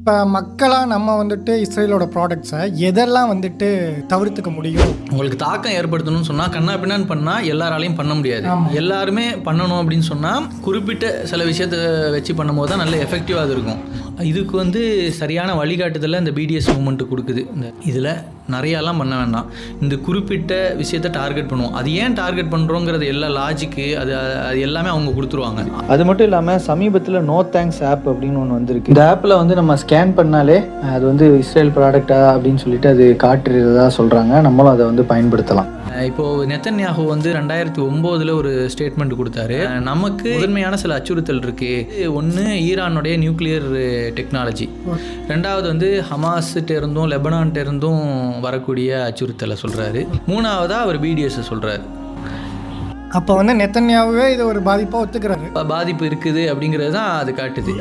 இப்போ மக்களாக நம்ம வந்துட்டு இஸ்ரேலோட ப்ராடக்ட்ஸை எதெல்லாம் வந்துட்டு தவிர்த்துக்க முடியும்? உங்களுக்கு தாக்கம் ஏற்படுத்தணும்னு சொன்னால் கண்ணா பின்னான்னு பண்ணால் எல்லாராலையும் பண்ண முடியாது. எல்லாருமே பண்ணணும் அப்படின்னு சொன்னால் குறிப்பிட்ட சில விஷயத்தை வச்சு பண்ணும்போது தான் நல்ல எஃபெக்டிவாக இருக்கும். இதுக்கு வந்து சரியான வழிகாட்டுதலை இந்த பிடிஎஸ் மூமெண்ட்டு கொடுக்குது. இதில் நிறையாலாம் பண்ண வேண்டாம், இந்த குறிப்பிட்ட விஷயத்தை டார்கெட் பண்ணுவோம். அது ஏன் டார்கெட் பண்ணுறோங்கிறது எல்லா லாஜிக்கு அது எல்லாமே அவங்க கொடுத்துருவாங்க. அது மட்டும் இல்லாமல் சமீபத்தில் நோ தேங்க்ஸ் ஆப் அப்படின்னு ஒன்று வந்திருக்கு. இந்த ஆப்பில் வந்து நம்ம ஸ்கேன் பண்ணாலே அது வந்து இஸ்ரேல் ப்ராடக்டா அப்படின்னு சொல்லிட்டு அது காட்டுறதா சொல்கிறாங்க. நம்மளும் அதை வந்து பயன்படுத்தலாம். இப்போது நெத்தன்யாஹூ வந்து 2009 ஒரு ஸ்டேட்மெண்ட் கொடுத்தாரு. நமக்கு முதன்மையான சில அச்சுறுத்தல் இருக்குது. ஒன்று ஈரானுடைய நியூக்ளியர் டெக்னாலஜி, ரெண்டாவது வந்து ஹமாஸ்கிட்ட இருந்தும் லெபனான்கிட்ட இருந்தும் வரக்கூடிய அச்சுறுத்தலை சொல்கிறாரு, மூணாவதாக அவர் பிடிஎஸ் சொல்கிறாரு. அப்போ வந்து நெத்தன்யாவே இது ஒரு பாதிப்பாக ஒத்துக்கிறாரு. பாதிப்பு இருக்குது அப்படிங்கிறது தான் அது காட்டுது.